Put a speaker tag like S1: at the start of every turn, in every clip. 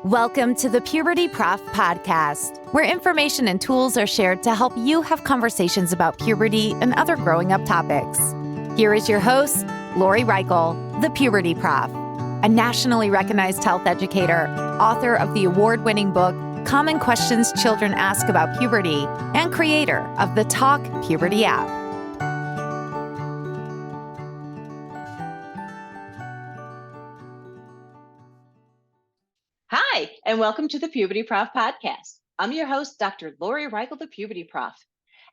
S1: Welcome to the Puberty Prof Podcast, where information and tools are shared to help you have conversations about puberty and other growing up topics. Here is your host, Lori Reichel, the Puberty Prof, a nationally recognized health educator, author of the award-winning book, Common Questions Children Ask About Puberty, and creator of the Talk Puberty app.
S2: Hi, and welcome to the Puberty Prof Podcast. I'm your host, Dr. Lori Reichel, the Puberty Prof.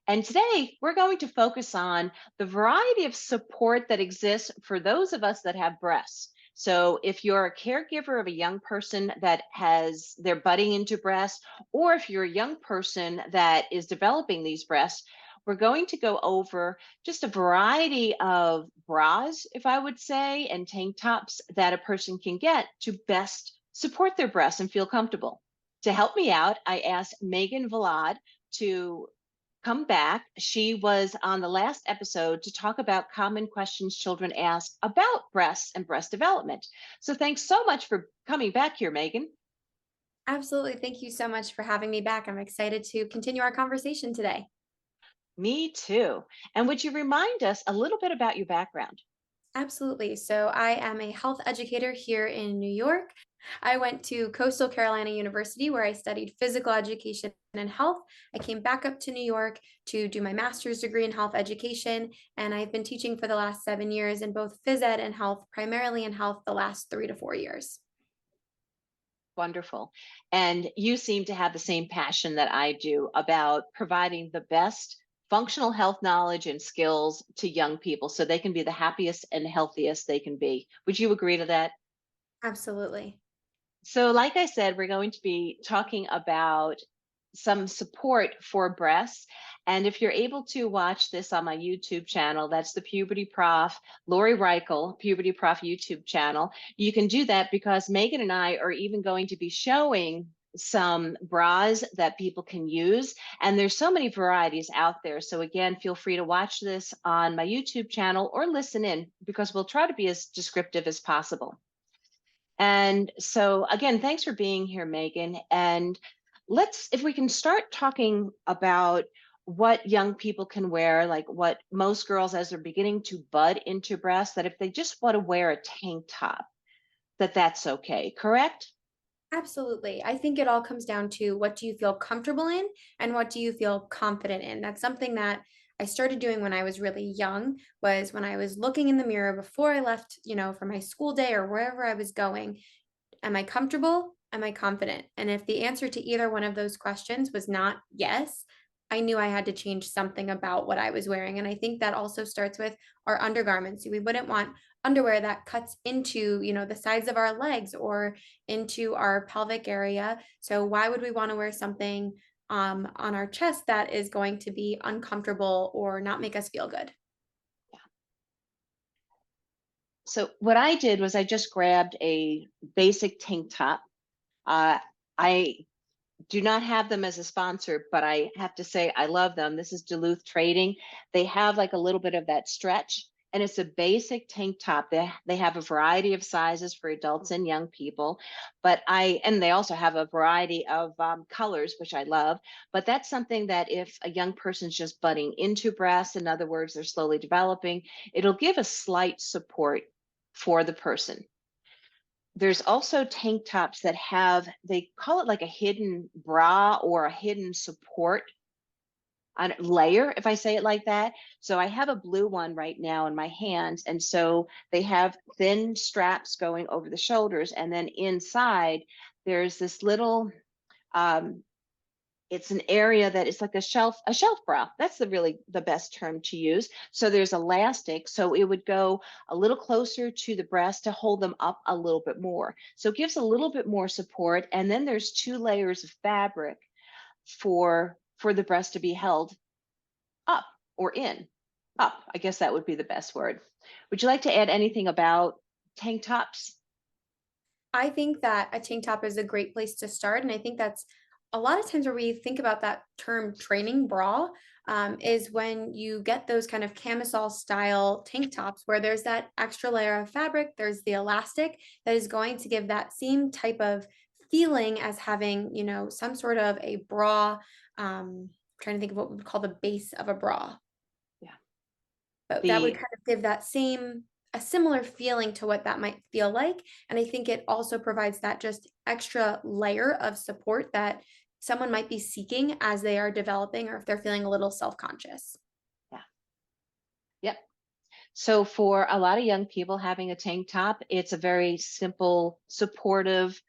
S2: And today we're going to focus on the variety of support that exists for those of us that have breasts. So if you're a caregiver of a young person that they're budding into breasts, or if you're a young person that is developing these breasts, we're going to go over just a variety of bras, if I would say, and tank tops that a person can get to best support their breasts and feel comfortable. To help me out, I asked Meghan Vlad to come back. She was on the last episode to talk about common questions children ask about breasts and breast development. So thanks so much for coming back here, Meghan.
S3: Absolutely. Thank you so much for having me back. I'm excited to continue our conversation today.
S2: Me too. And would you remind us a little bit about your background?
S3: Absolutely. So I am a health educator here in New York. I went to Coastal Carolina University where I studied physical education and health. I came back up to New York to do my master's degree in health education, and I've been teaching for the last 7 years in both phys ed and health, primarily in health the last 3 to 4 years.
S2: Wonderful. And you seem to have the same passion that I do about providing the best functional health knowledge and skills to young people so they can be the happiest and healthiest they can be. Would you agree to that?
S3: Absolutely.
S2: So like I said, we're going to be talking about some support for breasts. And if you're able to watch this on my YouTube channel, that's the Puberty Prof, Lori Reichel, Puberty Prof YouTube channel, you can do that because Meghan and I are even going to be showing some bras that people can use. And there's so many varieties out there. So again, feel free to watch this on my YouTube channel or listen in because we'll try to be as descriptive as possible. And so again, thanks for being here, Meghan. And if we can start talking about what young people can wear, like what most girls as they're beginning to bud into breasts, that if they just want to wear a tank top, that's okay, correct?
S3: Absolutely. I think it all comes down to what do you feel comfortable in and what do you feel confident in? That's something that I started doing when I was really young, was when I was looking in the mirror before I left, for my school day or wherever I was going. Am I comfortable? Am I confident? And if the answer to either one of those questions was not yes, I knew I had to change something about what I was wearing. And I think that also starts with our undergarments. We wouldn't want underwear that cuts into, the sides of our legs or into our pelvic area. So why would we want to wear something on our chest that is going to be uncomfortable or not make us feel good?
S2: So what I did was I just grabbed a basic tank top. I do not have them as a sponsor, but I have to say I love them. This is Duluth Trading. They have like a little bit of that stretch, and it's a basic tank top. They have a variety of sizes for adults and young people, and they also have a variety of colors, which I love. But that's something that if a young person's just budding into breasts, in other words, they're slowly developing, it'll give a slight support for the person. There's also tank tops that they call it like a hidden bra or a hidden support layer, if I say it like that. So I have a blue one right now in my hands. And so they have thin straps going over the shoulders. And then inside, there's this little, it's an area that is like a shelf bra. That's the best term to use. So there's elastic, so it would go a little closer to the breast to hold them up a little bit more. So it gives a little bit more support. And then there's 2 layers of fabric for the breast to be held up or in. Up, I guess that would be the best word. Would you like to add anything about tank tops?
S3: I think that a tank top is a great place to start. And I think that's a lot of times where we think about that term training bra is when you get those kind of camisole style tank tops where there's that extra layer of fabric, there's the elastic that is going to give that same type of feeling as having, some sort of a bra. Trying to think of what we would call the base of a bra.
S2: Yeah.
S3: But that would kind of give a similar feeling to what that might feel like. And I think it also provides that just extra layer of support that someone might be seeking as they are developing, or if they're feeling a little self-conscious.
S2: Yeah. Yep. So for a lot of young people, having a tank top, it's a very simple, supportive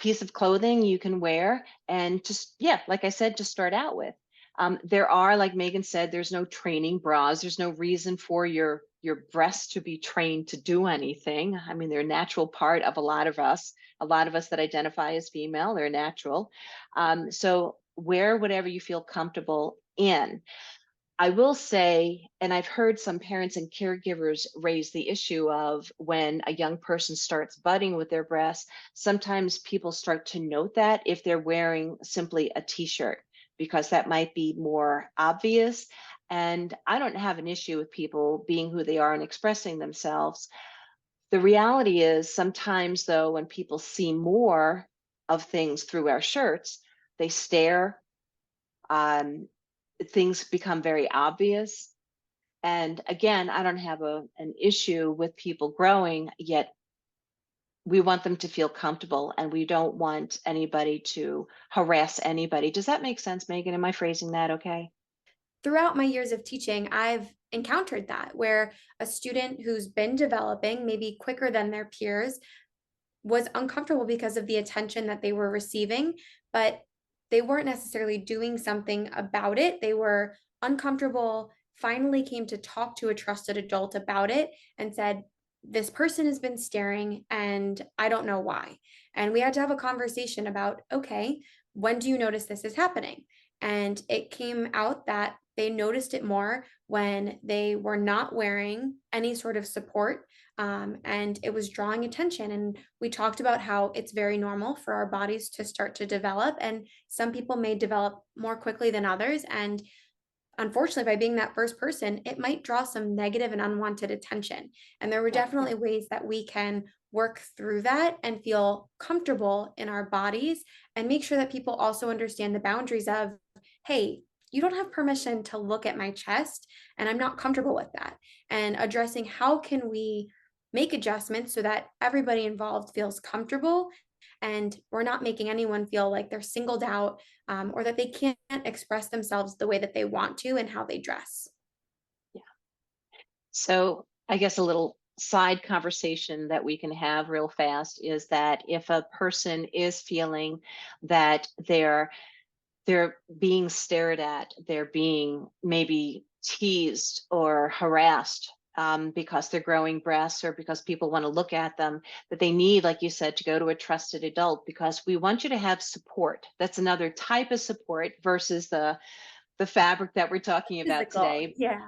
S2: piece of clothing you can wear, and just, yeah, like I said, to start out with. There are, like Meghan said, there's no training bras. There's no reason for your breasts to be trained to do anything. I mean, they're a natural part of a lot of us. A lot of us that identify as female, they're natural. So wear whatever you feel comfortable in. I will say, and I've heard some parents and caregivers raise the issue of when a young person starts budding with their breasts, sometimes people start to note that if they're wearing simply a t-shirt, because that might be more obvious. And I don't have an issue with people being who they are and expressing themselves. The reality is sometimes, though, when people see more of things through our shirts, they stare. Things become very obvious. And again, I don't have an issue with people growing, yet we want them to feel comfortable, and we don't want anybody to harass anybody. Does that make sense, Meghan? Am I phrasing that okay?
S3: Throughout my years of teaching, I've encountered that where a student who's been developing maybe quicker than their peers was uncomfortable because of the attention that they were receiving, but they weren't necessarily doing something about it. They were uncomfortable, finally came to talk to a trusted adult about it and said, this person has been staring and I don't know why. And we had to have a conversation about, okay, when do you notice this is happening? And it came out that they noticed it more when they were not wearing any sort of support, and it was drawing attention. And we talked about how it's very normal for our bodies to start to develop, and some people may develop more quickly than others. And unfortunately, by being that first person, it might draw some negative and unwanted attention. And there were definitely ways that we can work through that and feel comfortable in our bodies, and make sure that people also understand the boundaries of, hey, you don't have permission to look at my chest, and I'm not comfortable with that. And addressing how can we make adjustments so that everybody involved feels comfortable, and we're not making anyone feel like they're singled out, or that they can't express themselves the way that they want to and how they dress.
S2: Yeah. So I guess a little side conversation that we can have real fast is that if a person is feeling that they're being stared at, they're being maybe teased or harassed, because they're growing breasts or because people want to look at them, that they need, like you said, to go to a trusted adult, because we want you to have support. That's another type of support versus the fabric that we're talking about today.
S3: Yeah.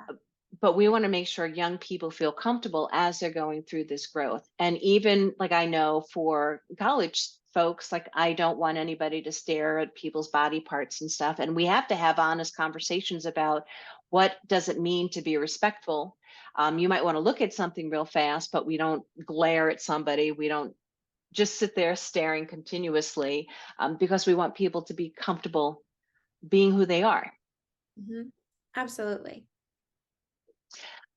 S2: But we want to make sure young people feel comfortable as they're going through this growth. And even, like, I know for college folks, like, I don't want anybody to stare at people's body parts and stuff. And we have to have honest conversations about what does it mean to be respectful. You might want to look at something real fast, but we don't glare at somebody. We don't just sit there staring continuously, because we want people to be comfortable being who they are.
S3: Mm-hmm. Absolutely.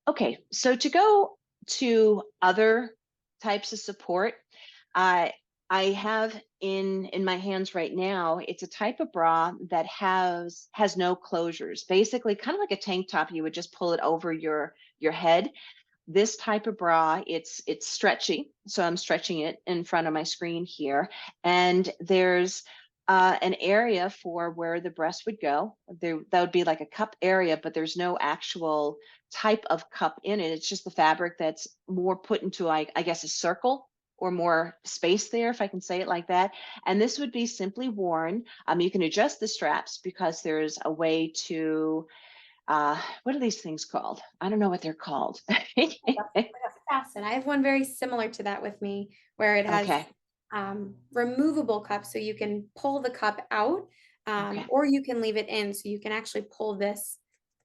S2: Okay, so to go to other types of support, I have in my hands right now, it's a type of bra that has no closures. Basically, kind of like a tank top, you would just pull it over your head. This type of bra, it's stretchy, so I'm stretching it in front of my screen here, and there's an area for where the breast would go. That would be like a cup area, but there's no actual type of cup in it. It's just the fabric that's more put into, I guess, a circle or more space there, if I can say it like that. And this would be simply worn. You can adjust the straps because there's a way to, what are these things called? I don't know what they're called.
S3: Like a fasten. I have one very similar to that with me, where it has
S2: Okay.
S3: Removable cups, so you can pull the cup out,
S2: Okay.
S3: or you can leave it in, so you can actually pull this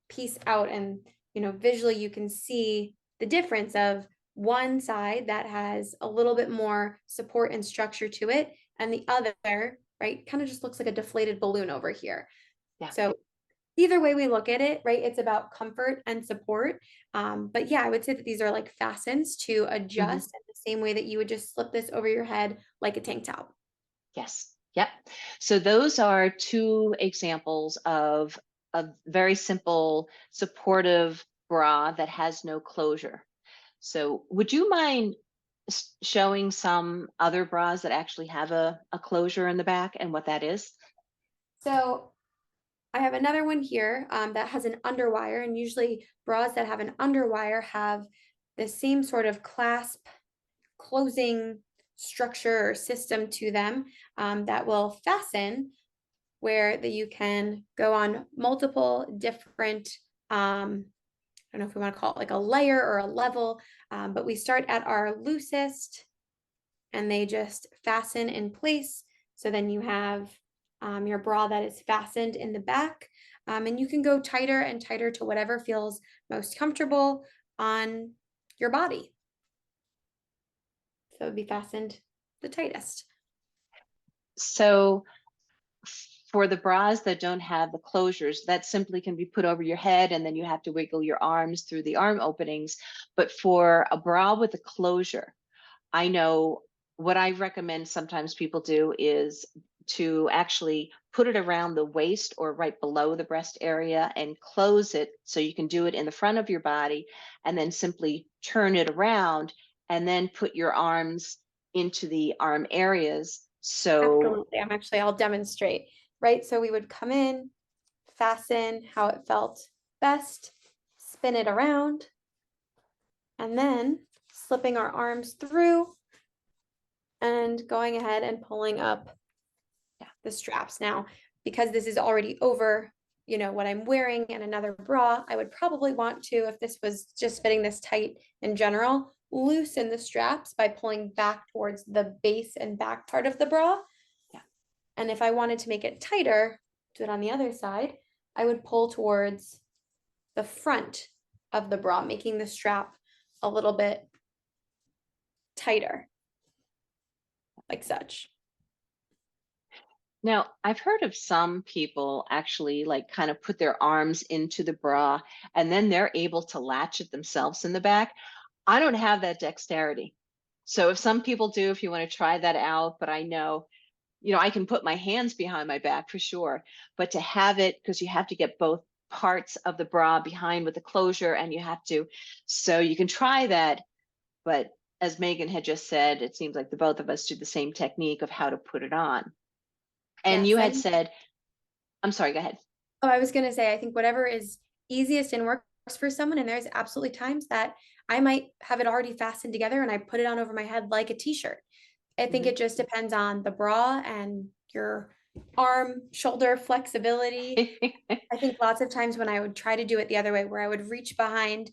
S3: piece out, and visually you can see the difference of one side that has a little bit more support and structure to it, and the other, right, kind of just looks like a deflated balloon over here.
S2: Yeah.
S3: So either way we look at it, right, it's about comfort and support. But yeah, I would say that these are like fastens to adjust in the same way that you would just slip this over your head like a tank top.
S2: Yes. Yep. So those are two examples of a very simple supportive bra that has no closure. So would you mind showing some other bras that actually have a closure in the back and what that is?
S3: So I have another one here that has an underwire, and usually bras that have an underwire have the same sort of clasp closing structure or system to them that will fasten, where that you can go on multiple different I don't know if we want to call it like a layer or a level, but we start at our loosest and they just fasten in place. So then you have your bra that is fastened in the back, and you can go tighter and tighter to whatever feels most comfortable on your body. So it would be fastened the tightest.
S2: So for the bras that don't have the closures, that simply can be put over your head and then you have to wiggle your arms through the arm openings. But for a bra with a closure, I know what I recommend sometimes people do is to actually put it around the waist or right below the breast area and close it, so you can do it in the front of your body and then simply turn it around and then put your arms into the arm areas. So
S3: Absolutely. I'll demonstrate, right? So we would come in, fasten how it felt best, spin it around, and then slipping our arms through and going ahead and pulling up the straps. Now, because this is already over, what I'm wearing and another bra, I would probably want to, if this was just fitting this tight in general, loosen the straps by pulling back towards the base and back part of the bra.
S2: Yeah.
S3: And if I wanted to make it tighter, do it on the other side, I would pull towards the front of the bra, making the strap a little bit tighter, like such.
S2: now I've heard of some people actually like kind of put their arms into the bra and then they're able to latch it themselves in the back. I don't have that dexterity. So if some people do, if you want to try that out, but I know, I can put my hands behind my back for sure, but to have it, because you have to get both parts of the bra behind with the closure and you have to, so you can try that. But as Meghan had just said, it seems like the both of us do the same technique of how to put it on. And you had said, I'm sorry, go ahead.
S3: Oh, I was going to say, I think whatever is easiest and works for someone, and there's absolutely times that I might have it already fastened together and I put it on over my head like a t-shirt. I think it just depends on the bra and your arm, shoulder flexibility. I think lots of times when I would try to do it the other way, where I would reach behind,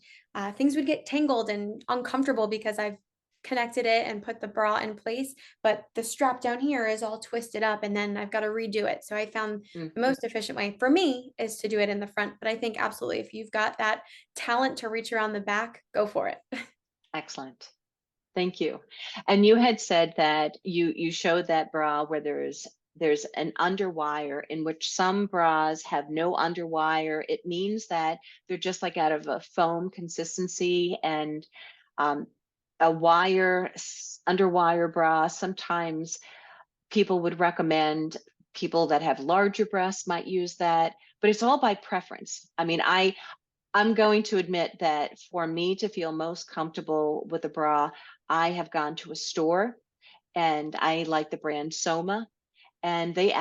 S3: things would get tangled and uncomfortable because I've connected it and put the bra in place, but the strap down here is all twisted up and then I've got to redo it. So I found the most efficient way for me is to do it in the front. But I think absolutely, if you've got that talent to reach around the back, go for it.
S2: Excellent. Thank you. And you had said that you showed that bra where there's an underwire, in which some bras have no underwire. It means that they're just like out of a foam consistency, and a underwire bra. Sometimes people would recommend, people that have larger breasts might use that, but it's all by preference. I mean, I'm going to admit that for me to feel most comfortable with a bra, I have gone to a store, and I like the brand Soma, and they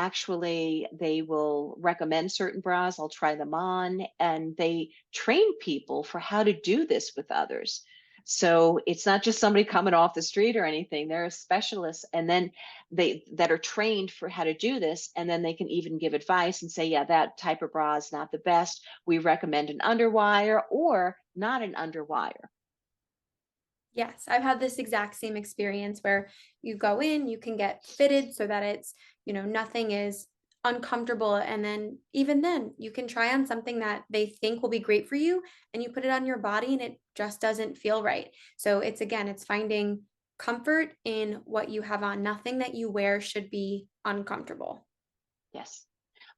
S2: will recommend certain bras. I'll try them on, and they train people for how to do this with others. So it's not just somebody coming off the street or anything. There are specialists, and then that are trained for how to do this, and then they can even give advice and say, yeah, that type of bra is not the best. We recommend an underwire or not an underwire.
S3: Yes, I've had this exact same experience where you go in, you can get fitted so that it's, nothing is uncomfortable. And then even then you can try on something that they think will be great for you and you put it on your body and it just doesn't feel right. So it's finding comfort in what you have on. Nothing that you wear should be uncomfortable.
S2: Yes.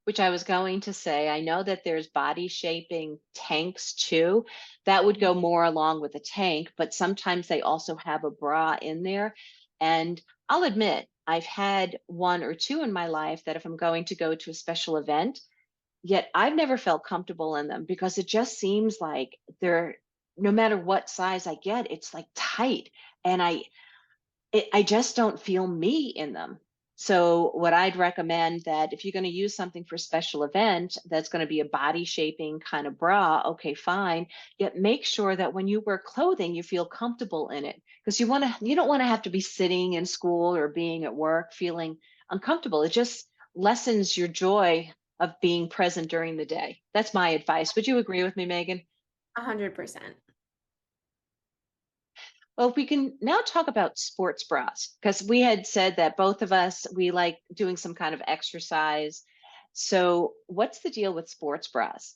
S2: Which I was going to say, I know that there's body shaping tanks too. That would go more along with a tank, but sometimes they also have a bra in there. And I'll admit, I've had one or two in my life that if I'm going to go to a special event, yet I've never felt comfortable in them because it just seems like they're, no matter what size I get, it's like tight. And I just don't feel me in them. So what I'd recommend that if you're going to use something for a special event that's going to be a body shaping kind of bra, okay, fine. Yet make sure that when you wear clothing, you feel comfortable in it because you don't want to have to be sitting in school or being at work feeling uncomfortable. It just lessens your joy of being present during the day. That's my advice. Would you agree with me, Megan?
S3: 100%.
S2: Well, we can now talk about sports bras because we had said that both of us, we like doing some kind of exercise. So, what's the deal with sports bras?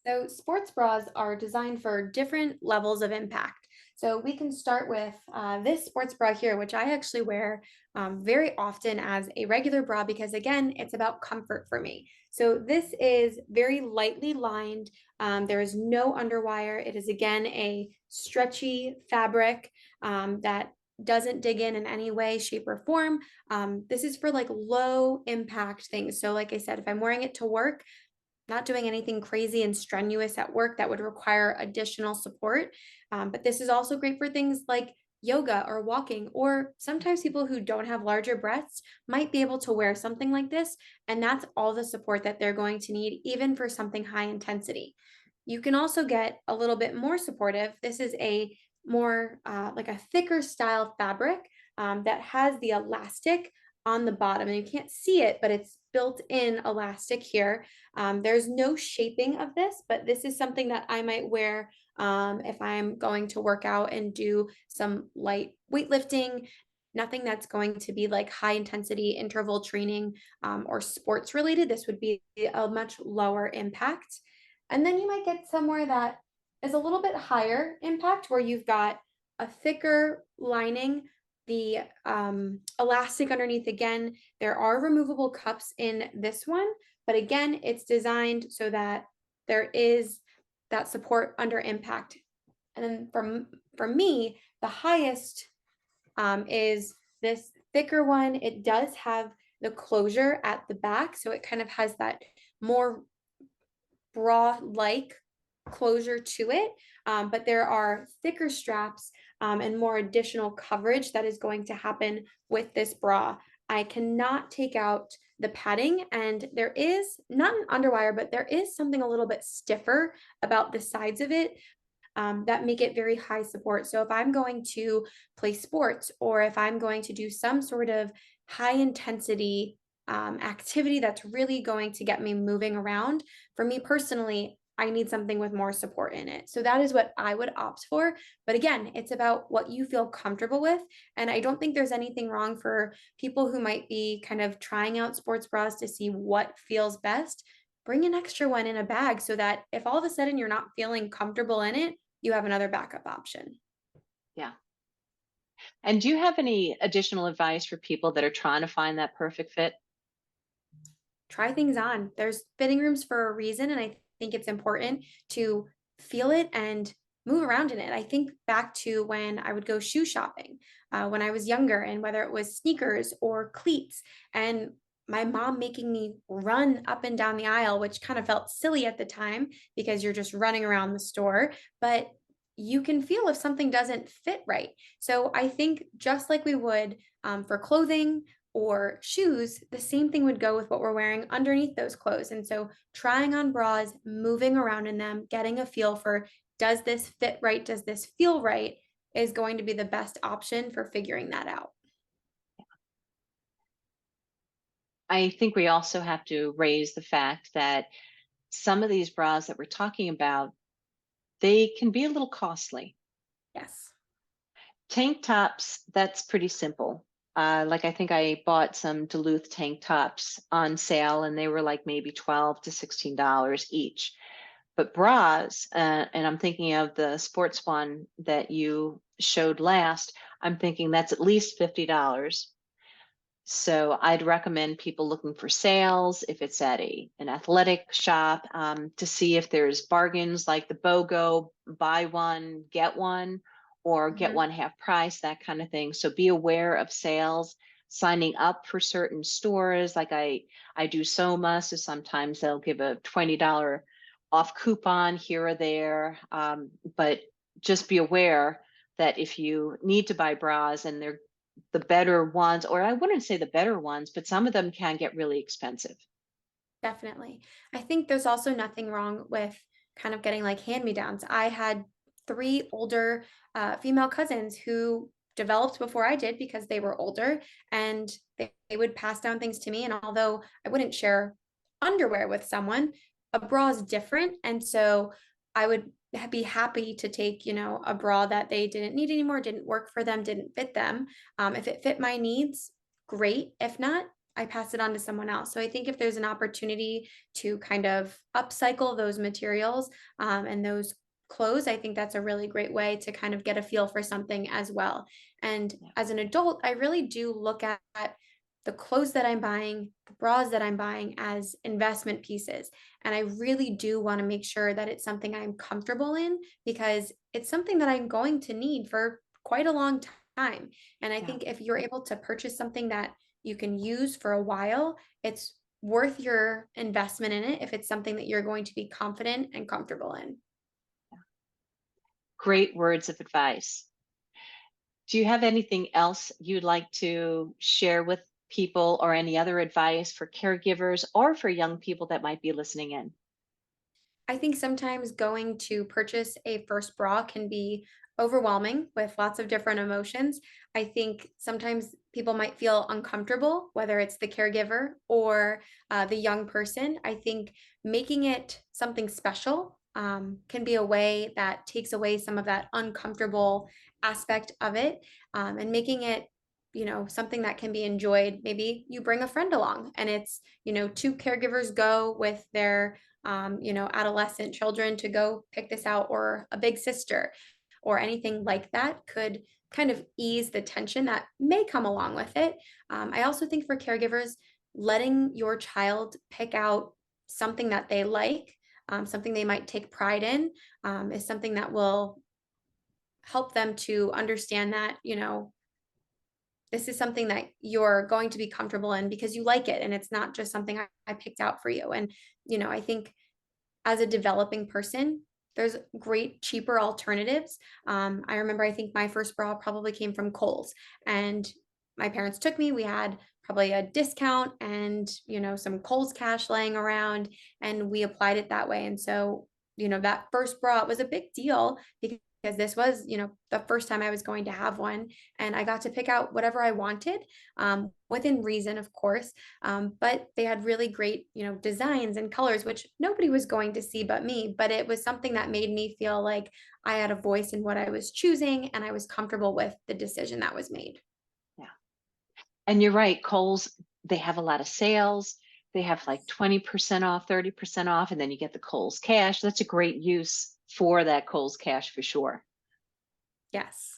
S3: So sports bras are designed for different levels of impact. So we can start with this sports bra here, which I actually wear very often as a regular bra because, again, it's about comfort for me. So this is very lightly lined. There is no underwire. It is, again, a stretchy fabric that doesn't dig in any way, shape, or form. This is for like low impact things. So like I said, if I'm wearing it to work, not doing anything crazy and strenuous at work that would require additional support. But this is also great for things like yoga or walking, or sometimes people who don't have larger breasts might be able to wear something like this. And that's all the support that they're going to need, even for something high intensity. You can also get a little bit more supportive. This is a more like a thicker style fabric that has the elastic on the bottom. And you can't see it, but it's built in elastic here. There's no shaping of this, but this is something that I might wear if I'm going to work out and do some light weightlifting. Nothing that's going to be like high intensity interval training or sports related. This would be a much lower impact. And then you might get somewhere that is a little bit higher impact where you've got a thicker lining, the elastic underneath. Again, there are removable cups in this one, but again, it's designed so that there is that support under impact. And then for me, the highest is this thicker one. It does have the closure at the back, so it kind of has that more bra-like closure to it, but there are thicker straps and more additional coverage that is going to happen with this bra. I cannot take out the padding, and there is not an underwire, but there is something a little bit stiffer about the sides of it that make it very high support. So if I'm going to play sports, or if I'm going to do some sort of high intensity activity that's really going to get me moving around, for me personally, I need something with more support in it. So that is what I would opt for. But again, it's about what you feel comfortable with. And I don't think there's anything wrong for people who might be kind of trying out sports bras to see what feels best. Bring an extra one in a bag so that if all of a sudden you're not feeling comfortable in it, you have another backup option.
S2: Yeah. And do you have any additional advice for people that are trying to find that perfect fit?
S3: Try things on. There's fitting rooms for a reason, and I think it's important to feel it and move around in it. I think back to when I would go shoe shopping when I was younger, and whether it was sneakers or cleats, and my mom making me run up and down the aisle, which kind of felt silly at the time because you're just running around the store, but you can feel if something doesn't fit right. So I think just like we would for clothing or shoes, the same thing would go with what we're wearing underneath those clothes. And so trying on bras, moving around in them, getting a feel for, does this fit right? Does this feel right? Is going to be the best option for figuring that out.
S2: I think we also have to raise the fact that some of these bras that we're talking about, they can be a little costly.
S3: Yes.
S2: Tank tops, that's pretty simple. Like I think I bought some Duluth tank tops on sale and they were like maybe $12 to $16 each. But bras, and I'm thinking of the sports one that you showed last, I'm thinking that's at least $50. So I'd recommend people looking for sales if it's at an athletic shop, to see if there's bargains like the BOGO, buy one, get one, or get one half price, that kind of thing. So be aware of sales, signing up for certain stores. Like I do Soma, so sometimes they'll give a $20 off coupon here or there. But just be aware that if you need to buy bras and they're the better ones, or I wouldn't say the better ones, but some of them can get really expensive.
S3: Definitely. I think there's also nothing wrong with kind of getting like hand-me-downs. I had three older female cousins who developed before I did because they were older, and they would pass down things to me. And although I wouldn't share underwear with someone, a bra is different. And so I would be happy to take, a bra that they didn't need anymore, didn't work for them, didn't fit them. If it fit my needs, great. If not, I pass it on to someone else. So I think if there's an opportunity to kind of upcycle those materials and those clothes, I think that's a really great way to kind of get a feel for something as well. And as an adult, I really do look at the clothes that I'm buying, the bras that I'm buying as investment pieces. And I really do want to make sure that it's something I'm comfortable in, because it's something that I'm going to need for quite a long time. And I think if you're able to purchase something that you can use for a while, it's worth your investment in it if it's something that you're going to be confident and comfortable in.
S2: Great words of advice. Do you have anything else you'd like to share with people, or any other advice for caregivers or for young people that might be listening in?
S3: I think sometimes going to purchase a first bra can be overwhelming with lots of different emotions. I think sometimes people might feel uncomfortable, whether it's the caregiver or the young person. I think making it something special can be a way that takes away some of that uncomfortable aspect of it, and making it something that can be enjoyed. Maybe you bring a friend along and it's, two caregivers go with their adolescent children to go pick this out, or a big sister, or anything like that could kind of ease the tension that may come along with it. I also think for caregivers, letting your child pick out something that they like, something they might take pride in, is something that will help them to understand that, this is something that you're going to be comfortable in because you like it. And it's not just something I picked out for you. And, I think as a developing person, there's great, cheaper alternatives. I remember, I think my first bra probably came from Kohl's, and my parents took me. We had probably a discount and, some Kohl's cash laying around, and we applied it that way. And so, that first bra was a big deal because this was, the first time I was going to have one, and I got to pick out whatever I wanted, within reason, of course. But they had really great, designs and colors, which nobody was going to see but me. But it was something that made me feel like I had a voice in what I was choosing, and I was comfortable with the decision that was made.
S2: Yeah. And you're right, Kohl's, they have a lot of sales. They have like 20% off, 30% off, and then you get the Kohl's cash. That's a great use for that Kohl's cash for sure.
S3: Yes.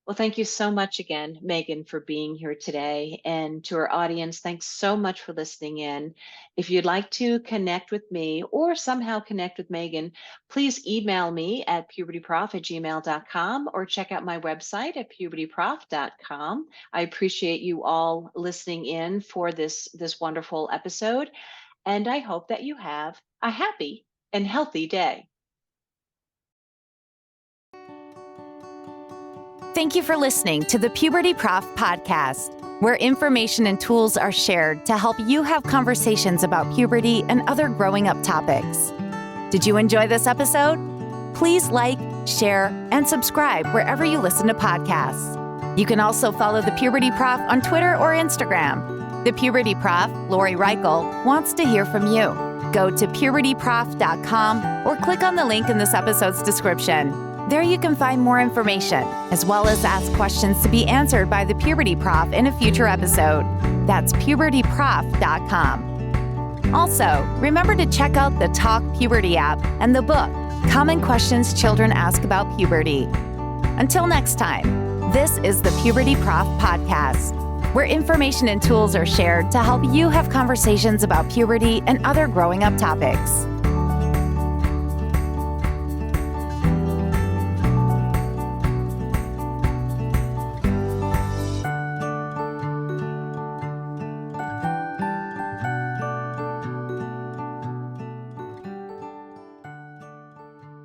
S2: Well, thank you so much again, Meghan, for being here today. And to our audience, thanks so much for listening in. If you'd like to connect with me or somehow connect with Meghan, please email me at pubertyprof@gmail.com, or check out my website at pubertyprof.com. I appreciate you all listening in for this wonderful episode. And I hope that you have a happy and healthy day.
S1: Thank you for listening to the Puberty Prof Podcast, where information and tools are shared to help you have conversations about puberty and other growing up topics. Did you enjoy this episode? Please like, share, and subscribe wherever you listen to podcasts. You can also follow the Puberty Prof on Twitter or Instagram. The Puberty Prof, Lori Reichel, wants to hear from you. Go to pubertyprof.com or click on the link in this episode's description. There you can find more information, as well as ask questions to be answered by the Puberty Prof in a future episode. That's pubertyprof.com. Also, remember to check out the Talk Puberty app and the book, Common Questions Children Ask About Puberty. Until next time, this is the Puberty Prof Podcast, where information and tools are shared to help you have conversations about puberty and other growing up topics.